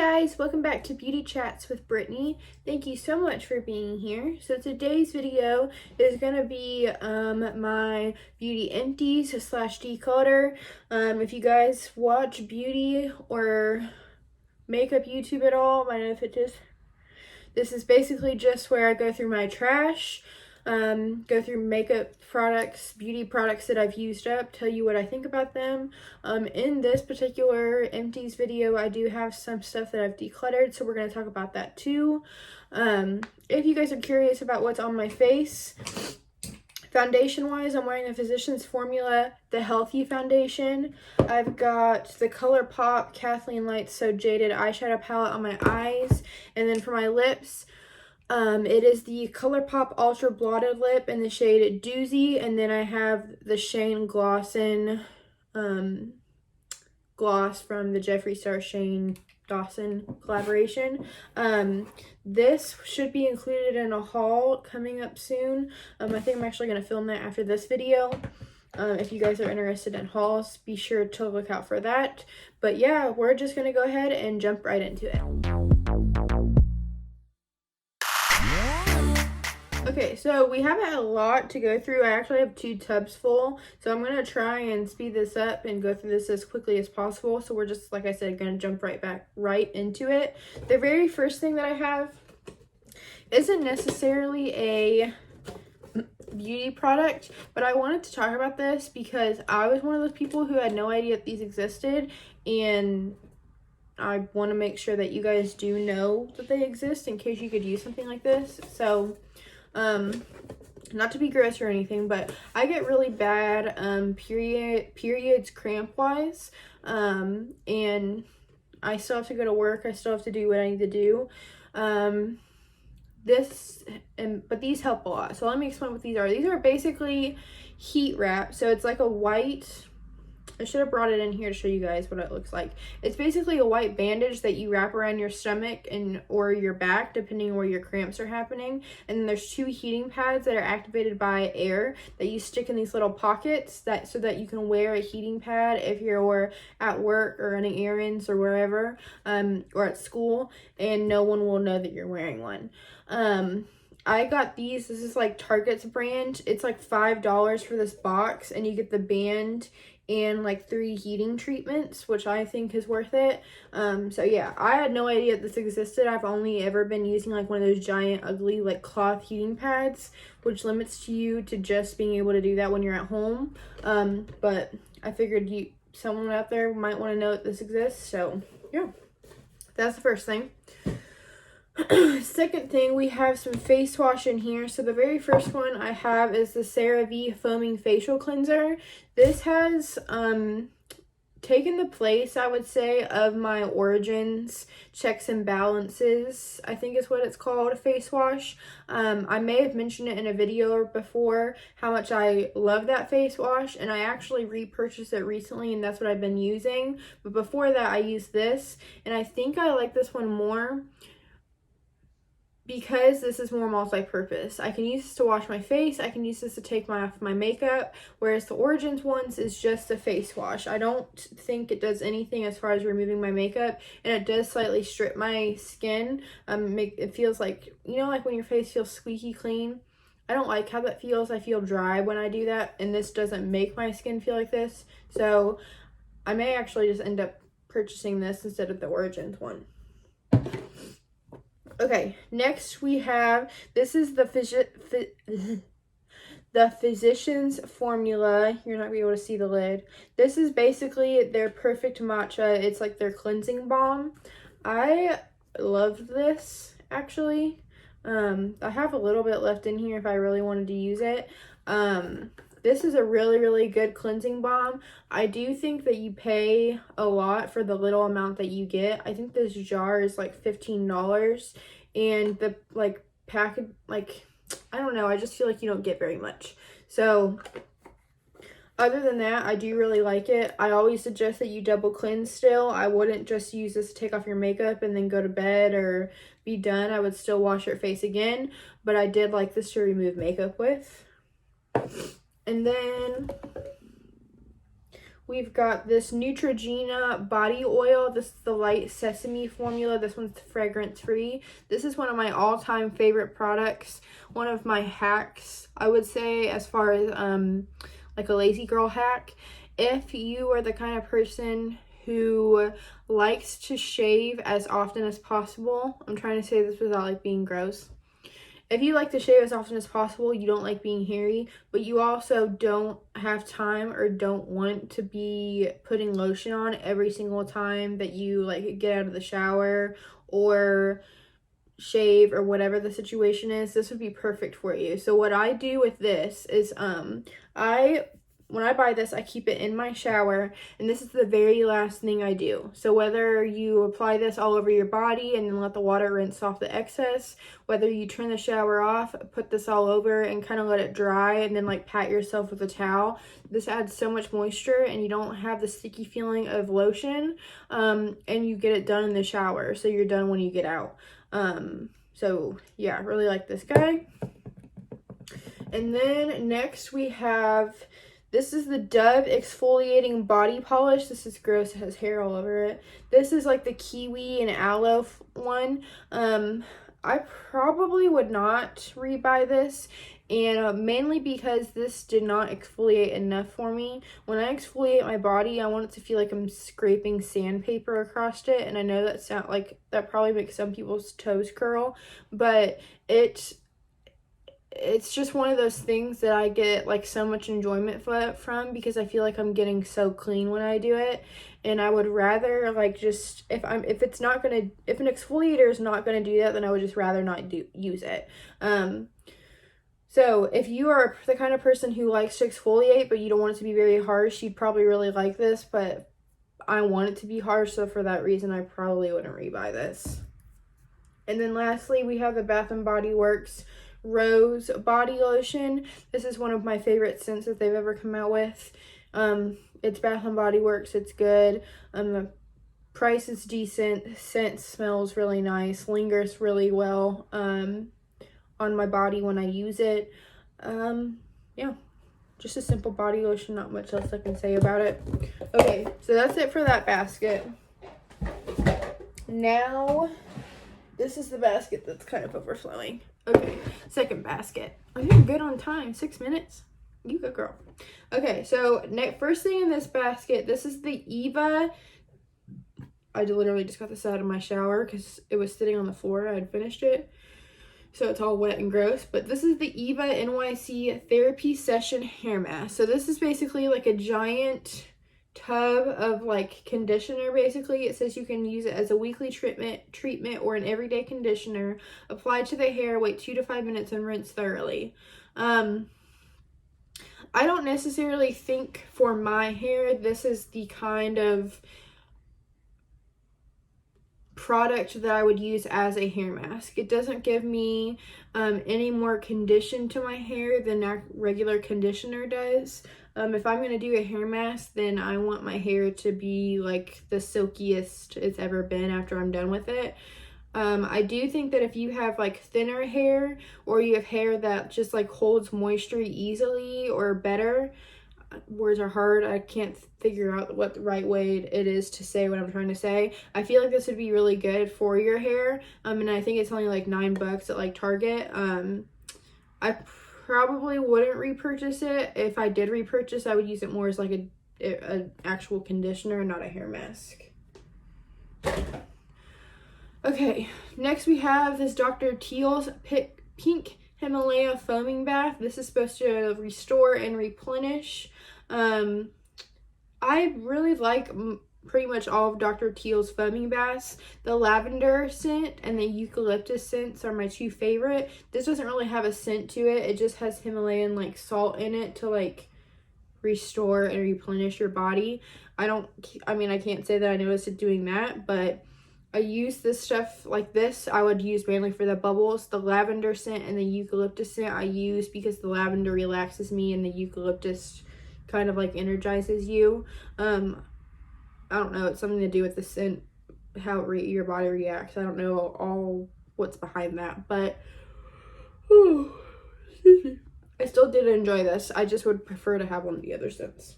guys, welcome back to Beauty Chats with Brittany. Thank you so much for being here. So today's video is going to be my beauty empties / declutter. If you guys watch beauty or makeup YouTube at all, I know if it just, this is basically just where I go through my trash, go through makeup products, beauty products that I've used up, tell you what I think about them. In this particular empties video, I do have some stuff that I've decluttered, so we're going to talk about that too. If you guys are curious about what's on my face, foundation wise, I'm wearing the Physicians Formula The Healthy Foundation. I've got the ColourPop Kathleen Lights So Jaded eyeshadow palette on my eyes, and then for my lips, it is the ColourPop Ultra Blotted Lip in the shade Doozy, and then I have the Shane Glossin gloss from the Jeffree Star Shane Dawson collaboration. This should be included in a haul coming up soon. I think I'm actually going to film that after this video. If you guys are interested in hauls, be sure to look out for that. But yeah, we're just going to go ahead and jump right into it. Okay, so we haven't a lot to go through. I actually have 2 tubs full, so I'm going to try and speed this up and go through this as quickly as possible. So we're just, like I said, going to jump right into it. The very first thing that I have isn't necessarily a beauty product, but I wanted to talk about this because I was one of those people who had no idea that these existed, and I want to make sure that you guys do know that they exist in case you could use something like this. So not to be gross or anything, but I get really bad periods cramp wise, and I still have to go to work. I still have to do what I need to do. But these help a lot. So let me explain what these are. These are basically heat wrap. So it's like a white, I should have brought it in here to show you guys what it looks like. It's basically a white bandage that you wrap around your stomach or your back, depending where your cramps are happening. And then there's 2 heating pads that are activated by air that you stick in these little pockets so that you can wear a heating pad if you're at work or running errands or wherever, or at school, and no one will know that you're wearing one. I got these. This is like Target's brand. It's like $5 for this box, and you get the band and like 3 heating treatments, which I think is worth it. So yeah, I had no idea this existed. I've only ever been using like one of those giant ugly like cloth heating pads, which limits you to just being able to do that when you're at home. But I figured someone out there might want to know that this exists. So yeah, that's the first thing. Second thing, we have some face wash in here. So the very first one I have is the CeraVe Foaming Facial Cleanser. This has taken the place, I would say, of my Origins Checks and Balances, I think is what it's called, face wash. I may have mentioned it in a video before how much I love that face wash, and I actually repurchased it recently, and that's what I've been using. But before that, I used this, and I think I like this one more because this is more multi-purpose. I can use this to wash my face. I can use this to take off my makeup, whereas the Origins ones is just a face wash. I don't think it does anything as far as removing my makeup, and it does slightly strip my skin. It feels like, you know, like when your face feels squeaky clean. I don't like how that feels. I feel dry when I do that, and this doesn't make my skin feel like this. So I may actually just end up purchasing this instead of the Origins one. Okay, next we have, this is the Physicians Formula. You're not going to be able to see the lid. This is basically their Perfect Matcha. It's like their cleansing balm. I love this, actually. I have a little bit left in here if I really wanted to use it. This is a really, really good cleansing balm. I do think that you pay a lot for the little amount that you get. I think this jar is like $15, and the like package, like, I don't know, I just feel like you don't get very much. So other than that, I do really like it. I always suggest that you double cleanse still. I wouldn't just use this to take off your makeup and then go to bed or be done. I would still wash your face again, but I did like this to remove makeup with. And then we've got this Neutrogena body oil. This is the light sesame formula. This one's fragrance free. This is one of my all-time favorite products. One of my hacks, I would say, as far as like a lazy girl hack. If you are the kind of person who likes to shave as often as possible, I'm trying to say this without like being gross. If you like to shave as often as possible, you don't like being hairy, but you also don't have time or don't want to be putting lotion on every single time that you like get out of the shower or shave or whatever the situation is, this would be perfect for you. So what I do with this is when I buy this, I keep it in my shower, and this is the very last thing I do. So whether you apply this all over your body and then let the water rinse off the excess, whether you turn the shower off, put this all over and kind of let it dry and then like pat yourself with a towel, this adds so much moisture and you don't have the sticky feeling of lotion, and you get it done in the shower, so you're done when you get out. So yeah, I really like this guy. And then next we have, this is the Dove exfoliating body polish. This is gross, it has hair all over it. This is like the kiwi and aloe one. I probably would not rebuy this, and mainly because this did not exfoliate enough for me. When I exfoliate my body, I want it to feel like I'm scraping sandpaper across it, and I know that probably makes some people's toes curl, but it's just one of those things that I get like so much enjoyment from, because I feel like I'm getting so clean when I do it. And I would rather like just, if an exfoliator is not gonna do that, then I would just rather not use it. So if you are the kind of person who likes to exfoliate but you don't want it to be very harsh, you'd probably really like this, but I want it to be harsh, so for that reason I probably wouldn't rebuy this. And then lastly, we have the Bath & Body Works Rose Body Lotion. This is one of my favorite scents that they've ever come out with. It's Bath & Body Works, it's good. The price is decent, scent smells really nice, lingers really well on my body when I use it. Yeah, just a simple body lotion, not much else I can say about it. Okay, so that's it for that basket. Now, this is the basket that's kind of overflowing. Okay, second basket. I'm doing good on time, 6 minutes. You good girl. Okay, so first thing in this basket, this is the Eva. I literally just got this out of my shower because it was sitting on the floor. I had finished it, so it's all wet and gross. But this is the Eva NYC Therapy Session Hair Mask. So this is basically like a giant tub of like conditioner. Basically, it says you can use it as a weekly treatment or an everyday conditioner. Apply to the hair, wait 2 to 5 minutes, and rinse thoroughly. I don't necessarily think for my hair this is the kind of product that I would use as a hair mask. It doesn't give me any more condition to my hair than a regular conditioner does. If I'm going to do a hair mask, then I want my hair to be like the silkiest it's ever been after I'm done with it. I do think that if you have like thinner hair, or you have hair that just like holds moisture easily or better, words are hard, I can't figure out what the right way it is to say what I'm trying to say. I feel like this would be really good for your hair, and I think it's only like $9 at like Target. I probably wouldn't repurchase it. If I did repurchase, I would use it more as like a actual conditioner, not a hair mask. Okay, next we have this Dr. Teal's Pink Himalaya Foaming Bath. This is supposed to restore and replenish. I really like pretty much all of Dr. Teal's foaming baths. The lavender scent and the eucalyptus scents are my two favorite. This doesn't really have a scent to it. It just has Himalayan like salt in it to like restore and replenish your body. I can't say that I noticed it doing that, but I use this stuff like this. I would use mainly for the bubbles. The lavender scent and the eucalyptus scent I use because the lavender relaxes me and the eucalyptus kind of like energizes you. I don't know, it's something to do with the scent, how your body reacts. I don't know all what's behind that, but I still did enjoy this. I just would prefer to have one of the other scents.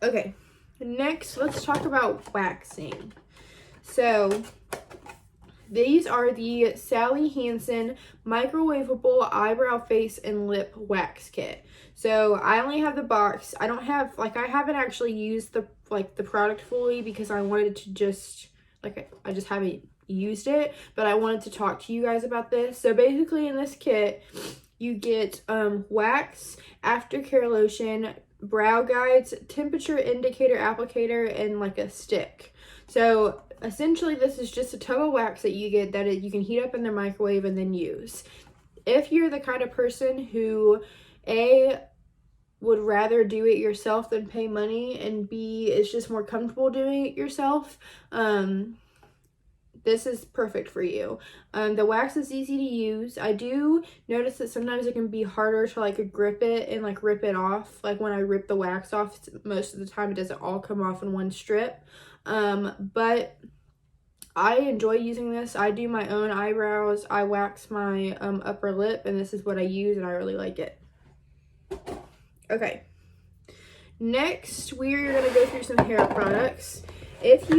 Okay, next let's talk about waxing. So these are the Sally Hansen microwavable eyebrow, face, and lip wax kit. So I only have the box. I don't have, like, I haven't actually used the product fully because I wanted to just, like, I just haven't used it, but I wanted to talk to you guys about this. So basically in this kit, you get wax, aftercare lotion, brow guides, temperature indicator applicator, and like a stick. So essentially this is just a tub of wax that you get that you can heat up in the microwave and then use. If you're the kind of person who would rather do it yourself than pay money, and B is just more comfortable doing it yourself, this is perfect for you. The wax is easy to use. I do notice that sometimes it can be harder to like grip it and like rip it off. Like when I rip the wax off, most of the time it doesn't all come off in one strip. But I enjoy using this. I do my own eyebrows. I wax my upper lip, and this is what I use, and I really like it. Okay. Next, we're going to go through some hair products. If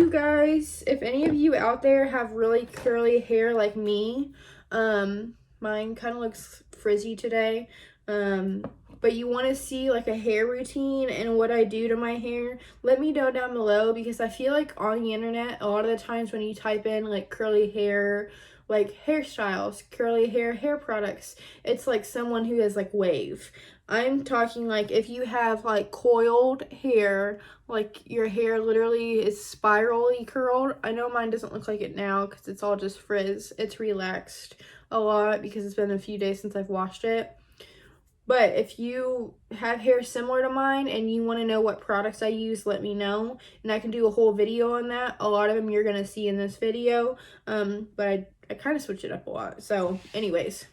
any of you out there have really curly hair like me, mine kind of looks frizzy today, but you want to see like a hair routine and what I do to my hair, let me know down below, because I feel like on the internet, a lot of the times when you type in like curly hair, like hairstyles, curly hair products, it's like someone who has like wave. I'm talking like if you have like coiled hair, like your hair literally is spirally curled. I know mine doesn't look like it now because it's all just frizz. It's relaxed a lot because it's been a few days since I've washed it. But if you have hair similar to mine and you want to know what products I use, let me know. And I can do a whole video on that. A lot of them you're going to see in this video. But I kind of switch it up a lot. So anyways.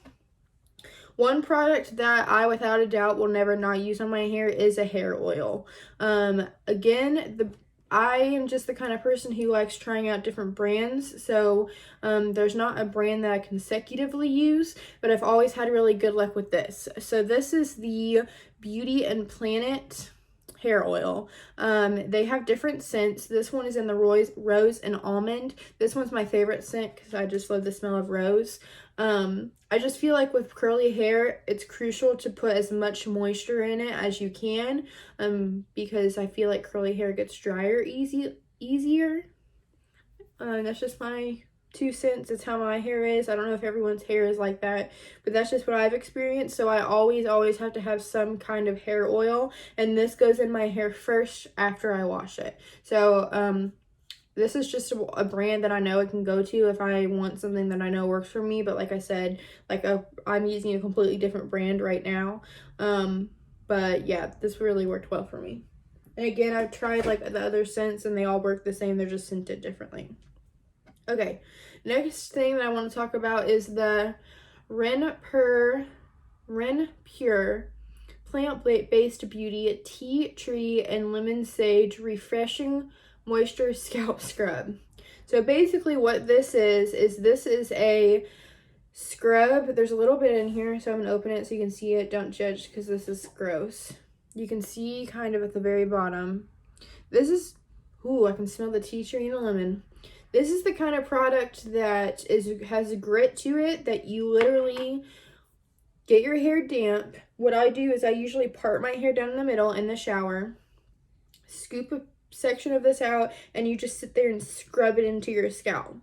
One product that I, without a doubt, will never not use on my hair is a hair oil. Again, I am just the kind of person who likes trying out different brands. So there's not a brand that I consecutively use, but I've always had really good luck with this. So this is the Beauty and Planet hair oil. They have different scents. This one is in the rose and almond. This one's my favorite scent because I just love the smell of rose. I just feel like with curly hair, it's crucial to put as much moisture in it as you can, because I feel like curly hair gets drier easier. That's just my 2 cents. It's how my hair is. I don't know if everyone's hair is like that, but that's just what I've experienced. So I always have to have some kind of hair oil, and this goes in my hair first after I wash it. So this is just a brand that I know I can go to if I want something that I know works for me. But like I said, I'm using a completely different brand right now. But yeah, this really worked well for me. And again, I've tried like the other scents and they all work the same. They're just scented differently. Okay, next thing that I want to talk about is the Ren Pure plant-based beauty tea tree and lemon sage refreshing moisture scalp scrub. So basically what this is a scrub. There's a little bit in here, so I'm gonna open it so you can see it. Don't judge because this is gross. You can see kind of at the very bottom. This is, ooh, I can smell the tea tree and the lemon. This is the kind of product that has a grit to it that you literally get your hair damp. What I do is I usually part my hair down in the middle in the shower, scoop a section of this out, and you just sit there and scrub it into your scalp.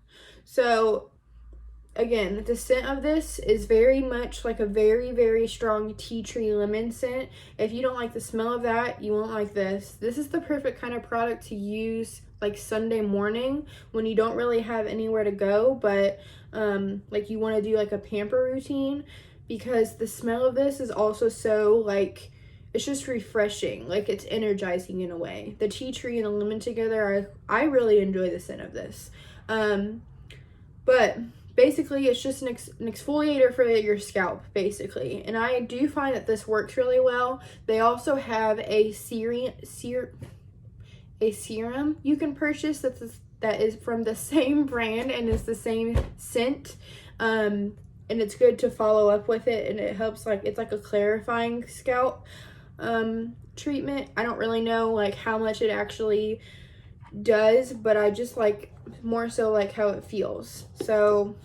So again, the scent of this is very much like a very strong tea tree lemon scent. If you don't like the smell of that, you won't like this. This is the perfect kind of product to use like Sunday morning when you don't really have anywhere to go, but like you want to do like a pamper routine, because the smell of this is also so like, it's just refreshing, like it's energizing in a way. The tea tree and the lemon together, I really enjoy the scent of this. But basically it's just an exfoliator for your scalp basically, and I do find that this works really well. They also have a serum you can purchase that is from the same brand and is the same scent, and it's good to follow up with it, and it helps, like it's like a clarifying scalp treatment. I don't really know like how much it actually does, but I just like more so like how it feels. So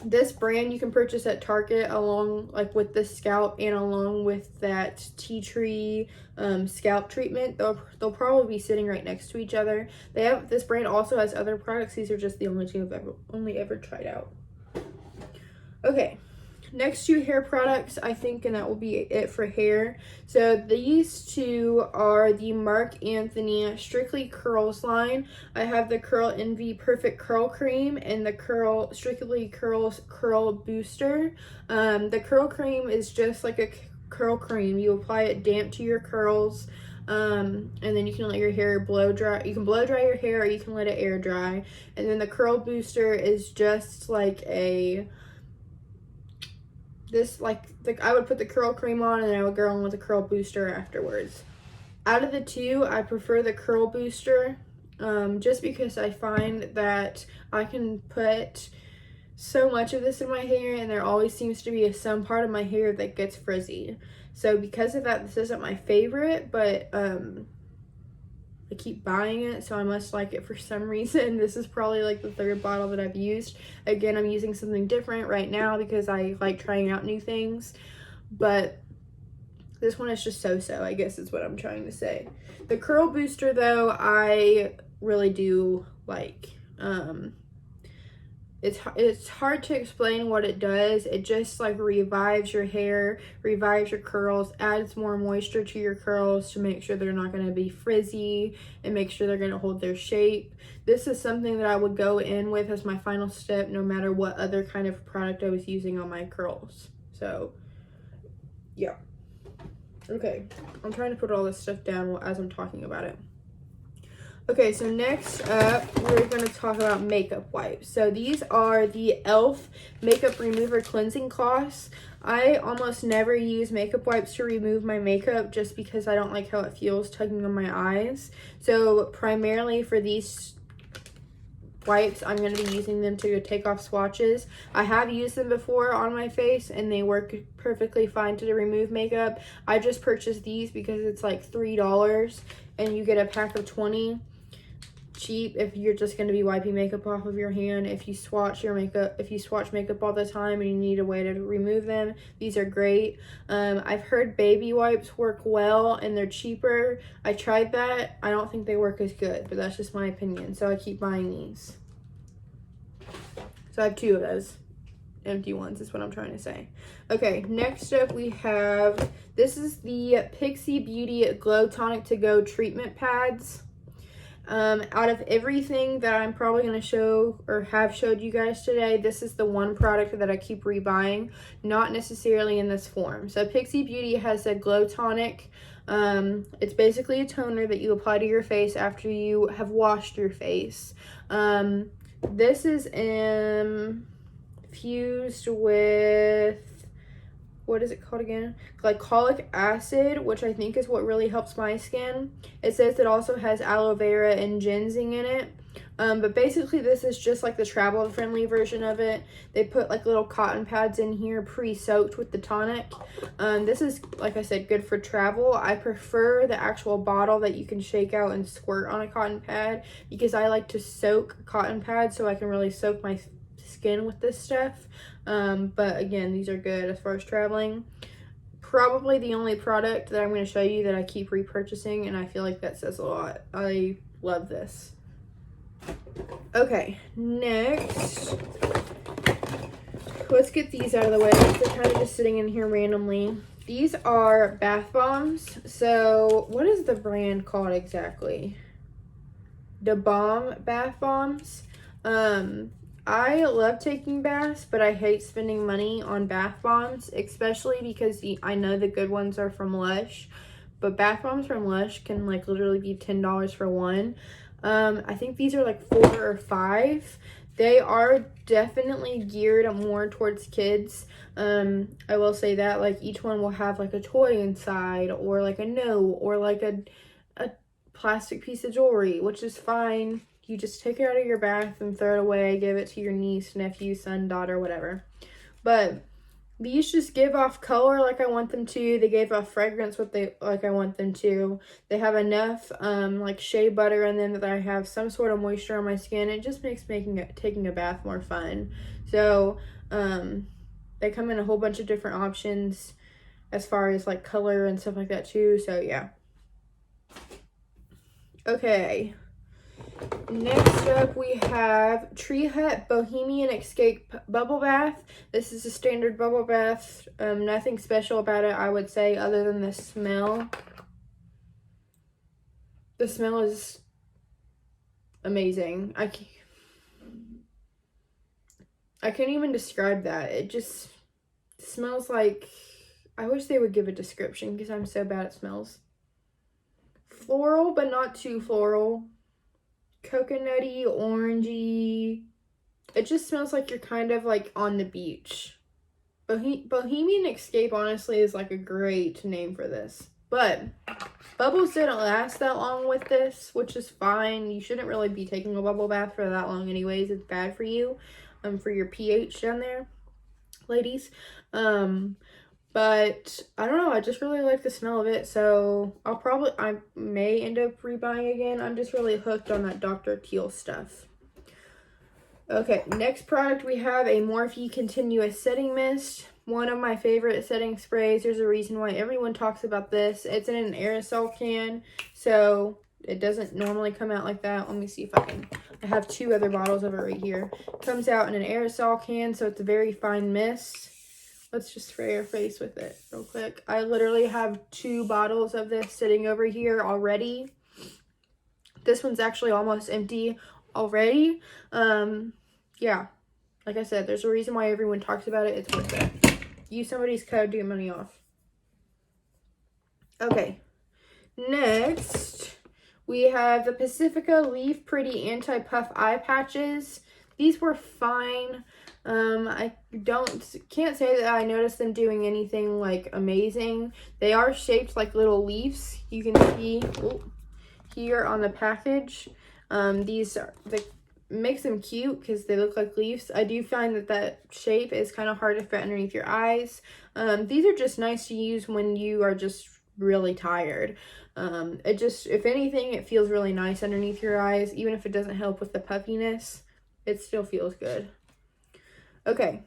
this brand you can purchase at Target along like with the scalp and along with that tea tree scalp treatment. They'll probably be sitting right next to each other. This brand also has other products. These are just the only two I've only ever tried out. Okay, next two hair products, I think, and that will be it for hair. So these two are the Marc Anthony Strictly Curls line. I have the Curl Envy Perfect Curl Cream and the Strictly Curls Curl Booster. The curl cream is just like a curl cream. You apply it damp to your curls, and then you can let your hair blow dry. You can blow dry your hair, or you can let it air dry. And then the curl booster is just like a I would put the curl cream on and then I would go on with the curl booster afterwards. Out of the two, I prefer the curl booster, just because I find that I can put so much of this in my hair and there always seems to be some part of my hair that gets frizzy. So because of that, this isn't my favorite, but I keep buying it, so I must like it for some reason. This is probably like the third bottle that I've used. Again, I'm using something different right now because I like trying out new things, but this one is just so-so, I guess is what I'm trying to say. The curl booster though, I really do like. It's hard to explain what it does. It just like revives your hair, revives your curls, adds more moisture to your curls to make sure they're not going to be frizzy and make sure they're going to hold their shape. This is something that I would go in with as my final step no matter what other kind of product I was using on my curls. So yeah. Okay, I'm trying to put all this stuff down as I'm talking about it. Okay, so next up, we're going to talk about makeup wipes. So these are the e.l.f. Makeup Remover Cleansing Cloths. I almost never use makeup wipes to remove my makeup just because I don't like how it feels tugging on my eyes. So primarily for these wipes, I'm going to be using them to take off swatches. I have used them before on my face and they work perfectly fine to remove makeup. I just purchased these because it's like $3 and you get a pack of 20. Cheap if you're just going to be wiping makeup off of your hand. If you swatch makeup all the time and you need a way to remove them, these are great. I've heard baby wipes work well and they're cheaper. I tried that. I don't think they work as good, but that's just my opinion, so I keep buying these. So I have two of those empty ones is what I'm trying to say. Okay, next up we have, this is the Pixi Beauty Glow Tonic To Go treatment pads. Out of everything that I'm probably going to show or have showed you guys today, this is the one product that I keep rebuying, not necessarily in this form. So Pixi Beauty has a glow tonic. It's basically a toner that you apply to your face after you have washed your face. This is infused with, what is it called again? Glycolic acid, which I think is what really helps my skin. It says it also has aloe vera and ginseng in it. But basically this is just like the travel friendly version of it. They put like little cotton pads in here pre-soaked with the tonic. This is, like I said, good for travel. I prefer the actual bottle that you can shake out and squirt on a cotton pad because I like to soak cotton pads so I can really soak my skin with this stuff. But again, these are good as far as traveling. Probably the only product that I'm going to show you that I keep repurchasing, and I feel like that says a lot. I love this. Okay, next, let's get these out of the way. They're kind of just sitting in here randomly. These are bath bombs. So what is the brand called exactly? The Bomb bath bombs. I love taking baths, but I hate spending money on bath bombs, especially because I know the good ones are from Lush, but bath bombs from Lush can like literally be $10 for one. I think these are like 4 or 5. They are definitely geared more towards kids. I will say that, like, each one will have like a toy inside or like a note or like a plastic piece of jewelry, which is fine. You just take it out of your bath and throw it away, give it to your niece, nephew, son, daughter, whatever. But These just give off color like I want them to. They give off fragrance like I want them to. They have enough like shea butter in them that I have some sort of moisture on my skin. It just makes taking a bath more fun. So they come in a whole bunch of different options as far as like color and stuff like that too. So yeah. Okay. Next up, we have Tree Hut Bohemian Escape Bubble Bath. This is a standard bubble bath. Nothing special about it, I would say, other than the smell. The smell is amazing. I can't even describe that. It just smells like... I wish they would give a description because I'm so bad at smells. Floral, but not too floral. Coconutty, orangey. It just smells like you're kind of like on the beach. Bohemian Escape honestly is like a great name for this. But bubbles didn't last that long with this, which is fine. You shouldn't really be taking a bubble bath for that long anyways. It's bad for you, for your pH down there, ladies. But I don't know, I just really like the smell of it, so I may end up rebuying again. I'm just really hooked on that Dr. Teal stuff. Okay, next product we have a Morphe Continuous Setting Mist. One of my favorite setting sprays. There's a reason why everyone talks about this. It's in an aerosol can, so it doesn't normally come out like that. Let me see if I have 2 other bottles of it right here. It comes out in an aerosol can, so it's a very fine mist. Let's just spray our face with it real quick. I literally have 2 bottles of this sitting over here already. This one's actually almost empty already. Yeah, like I said, there's a reason why everyone talks about it. It's worth it. Use somebody's code to get money off. Okay, next we have the Pacifica Leave Pretty Anti-Puff Eye Patches. These were fine. I can't say that I noticed them doing anything like amazing. They are shaped like little leaves. You can see here on the package. These makes them cute because they look like leaves. I do find that shape is kind of hard to fit underneath your eyes. These are just nice to use when you are just really tired. If anything, it feels really nice underneath your eyes. Even if it doesn't help with the puffiness, it still feels good. Okay,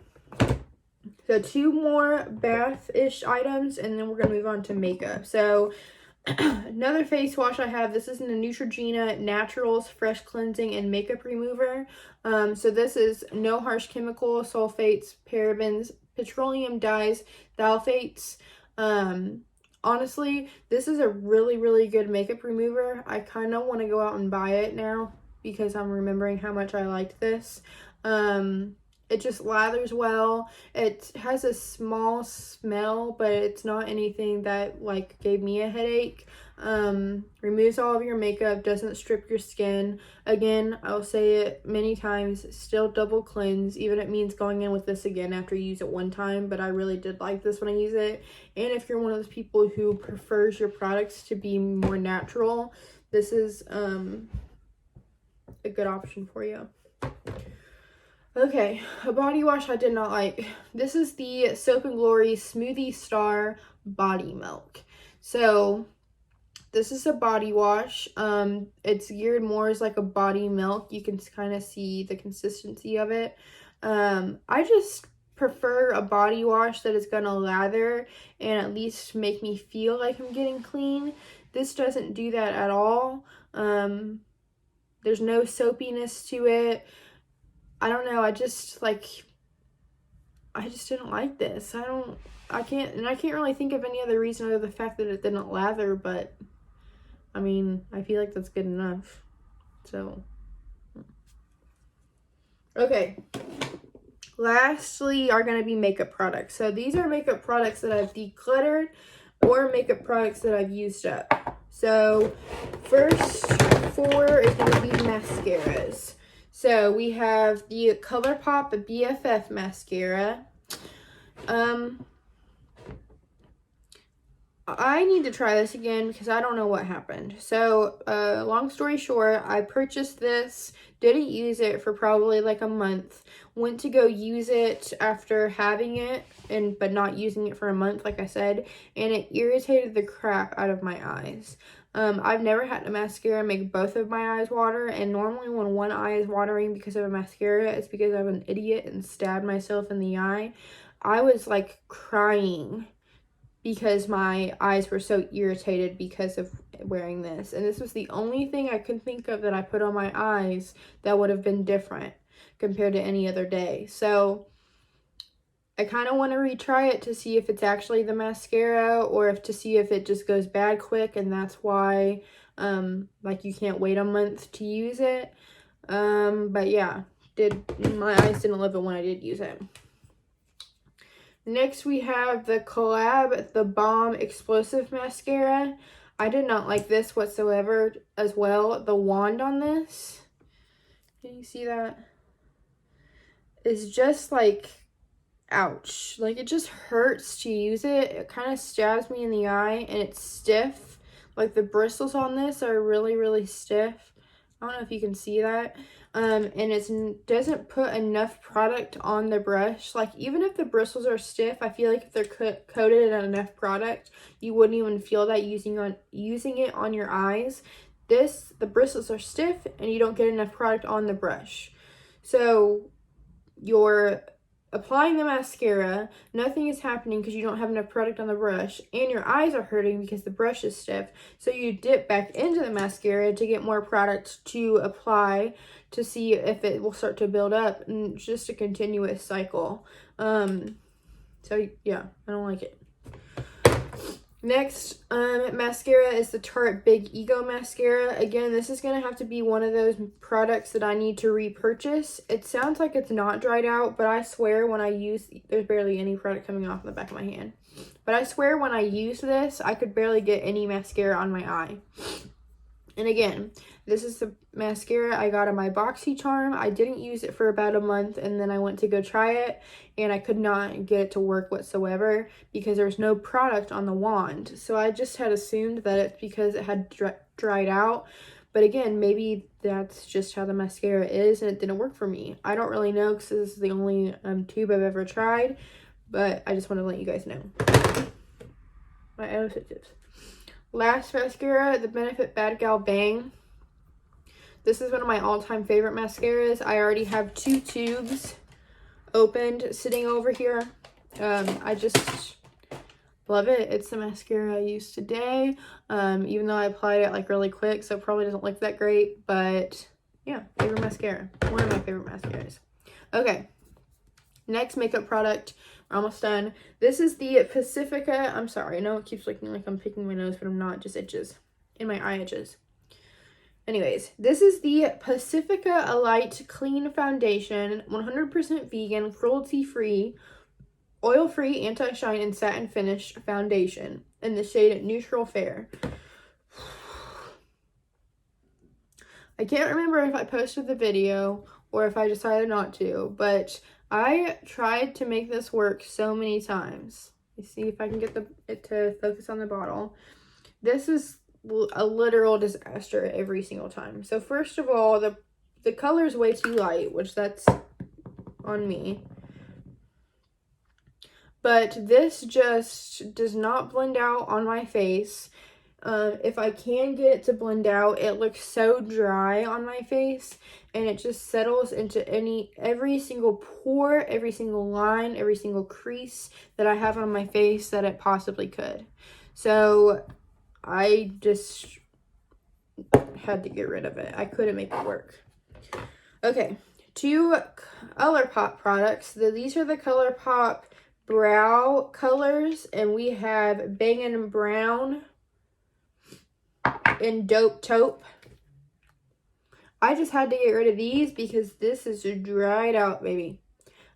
so 2 more bath-ish items, and then we're going to move on to makeup. So, another face wash I have, this is in the Neutrogena Naturals Fresh Cleansing and Makeup Remover. So this is no harsh chemical, sulfates, parabens, petroleum dyes, phthalates. Honestly, this is a really, really good makeup remover. I kind of want to go out and buy it now because I'm remembering how much I liked this. It just lathers well. It has a small smell, but it's not anything that like gave me a headache. Removes all of your makeup, doesn't strip your skin. Again, I'll say it many times, still double cleanse, even if it means going in with this again after you use it one time, but I really did like this when I use it. And if you're one of those people who prefers your products to be more natural, this is a good option for you. Okay, a body wash I did not like. This is the Soap & Glory Smoothie Star Body Milk. So, this is a body wash. It's geared more as like a body milk. You can kind of see the consistency of it. I just prefer a body wash that is going to lather and at least make me feel like I'm getting clean. This doesn't do that at all. There's no soapiness to it. I don't know, I just didn't like this. I can't really think of any other reason other than the fact that it didn't lather, but I mean, I feel like that's good enough. So, okay. Lastly are going to be makeup products. So these are makeup products that I've decluttered or makeup products that I've used up. So first 4 is going to be mascaras. So we have the ColourPop BFF mascara. I need to try this again because I don't know what happened. So, long story short, I purchased this, didn't use it for probably like a month, went to go use it after having it, but not using it for a month, like I said, and it irritated the crap out of my eyes. I've never had a mascara make both of my eyes water, and normally when one eye is watering because of a mascara, it's because I'm an idiot and stabbed myself in the eye. I was like crying because my eyes were so irritated because of wearing this. And this was the only thing I could think of that I put on my eyes that would have been different compared to any other day. So I kind of want to retry it to see if it's actually the mascara, or to see if it just goes bad quick and that's why like you can't wait a month to use it. But yeah, my eyes didn't love it when I did use it. Next we have the Collab The Bomb Explosive Mascara. I did not like this whatsoever as well. The wand on this, can you see that? Is just like, ouch. Like, it just hurts to use it. It kind of stabs me in the eye, and it's stiff. Like, the bristles on this are really, really stiff. I don't know if you can see that. And it doesn't put enough product on the brush. Like, even if the bristles are stiff, I feel like if they're coated in enough product, you wouldn't even feel that using it on your eyes. The bristles are stiff, and you don't get enough product on the brush. So, you're applying the mascara, nothing is happening because you don't have enough product on the brush, and your eyes are hurting because the brush is stiff. So you dip back into the mascara to get more product to apply to see if it will start to build up, and it's just a continuous cycle. So yeah, I don't like it. Next mascara is the Tarte Big Ego Mascara. Again, this is going to have to be one of those products that I need to repurchase. It sounds like it's not dried out, but I swear when I use, there's barely any product coming off in the back of my hand. But I swear when I use this, I could barely get any mascara on my eye. And again, this is the mascara I got on my BoxyCharm. I didn't use it for about a month, and then I went to go try it, and I could not get it to work whatsoever because there was no product on the wand. So I just had assumed that it's because it had dried out. But again, maybe that's just how the mascara is, and it didn't work for me. I don't really know because this is the only tube I've ever tried, but I just want to let you guys know. My outfit tips. Last mascara, the Benefit Bad Gal Bang. This is one of my all-time favorite mascaras. I already have 2 tubes opened sitting over here. I just love it. It's the mascara I used today, even though I applied it like really quick, so it probably doesn't look that great, but yeah, favorite mascara. One of my favorite mascaras. Okay, next makeup product. We're almost done. This is the Pacifica. I'm sorry, I know it keeps looking like I'm picking my nose, but I'm not. Just itches in my eye edges. Anyways, this is the Pacifica Elite Clean Foundation, 100% vegan, cruelty-free, oil-free, anti-shine, and satin finish foundation in the shade Neutral Fair. I can't remember if I posted the video or if I decided not to, but I tried to make this work so many times. Let's see if I can get it to focus on the bottle. This is a literal disaster every single time. So first of all, the color is way too light, which that's on me. But this just does not blend out on my face. If I can get it to blend out, it looks so dry on my face, and it just settles into every single pore, every single line, every single crease that I have on my face that it possibly could. So I just had to get rid of it. I couldn't make it work. Okay, 2 ColourPop products. These are the ColourPop brow colors, and we have Bangin' Brown and Dope Taupe. I just had to get rid of these because this is dried out, baby.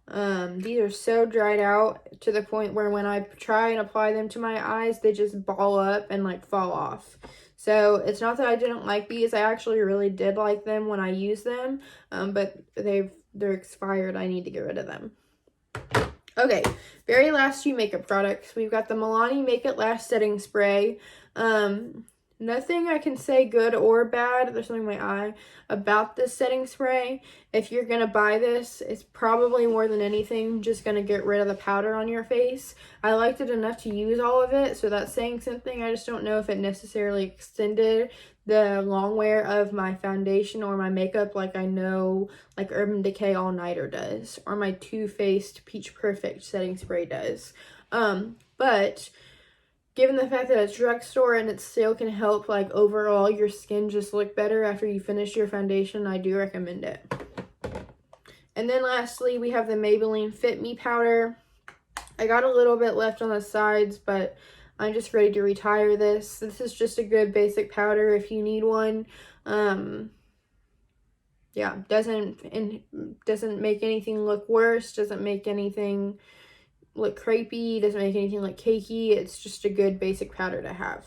These are so dried out to the point where when I try and apply them to my eyes, they just ball up and like fall off. So it's not that I didn't like these. I actually really did like them when I used them, but they're expired. I need to get rid of them. Okay, very last two makeup products. We've got the Milani Make It Last Setting Spray. Nothing I can say good or bad, there's something in my eye, about this setting spray. If you're going to buy this, it's probably more than anything just going to get rid of the powder on your face. I liked it enough to use all of it, so that's saying something. I just don't know if it necessarily extended the long wear of my foundation or my makeup like I know like Urban Decay All Nighter does, or my Too Faced Peach Perfect setting spray does. But given the fact that it's drugstore and it still can help like overall your skin just look better after you finish your foundation, I do recommend it. And then lastly, we have the Maybelline Fit Me powder. I got a little bit left on the sides, but I'm just ready to retire this. This is just a good basic powder if you need one. Yeah, doesn't make anything look worse, doesn't make anything look crepey, doesn't make anything look cakey. It's just a good basic powder to have.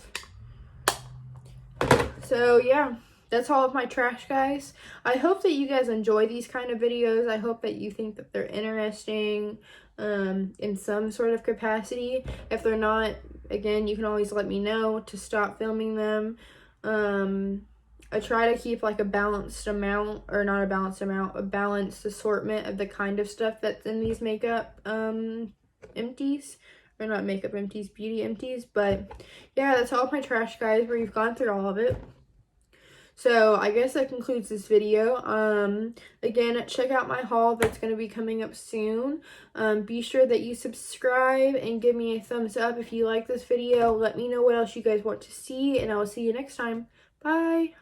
So yeah, that's all of my trash, guys. I hope that you guys enjoy these kind of videos. I hope that you think that they're interesting in some sort of capacity. If they're not, again, you can always let me know to stop filming them. I try to keep like a balanced amount, or not a balanced amount, a balanced assortment of the kind of stuff that's in these makeup empties, or not makeup empties, beauty empties. But yeah, that's all of my trash, guys. We've gone through all of it. So I guess that concludes this video. Again, check out my haul that's going to be coming up soon. Be sure that you subscribe and give me a thumbs up if you like this video. Let me know what else you guys want to see, and I will see you next time. Bye.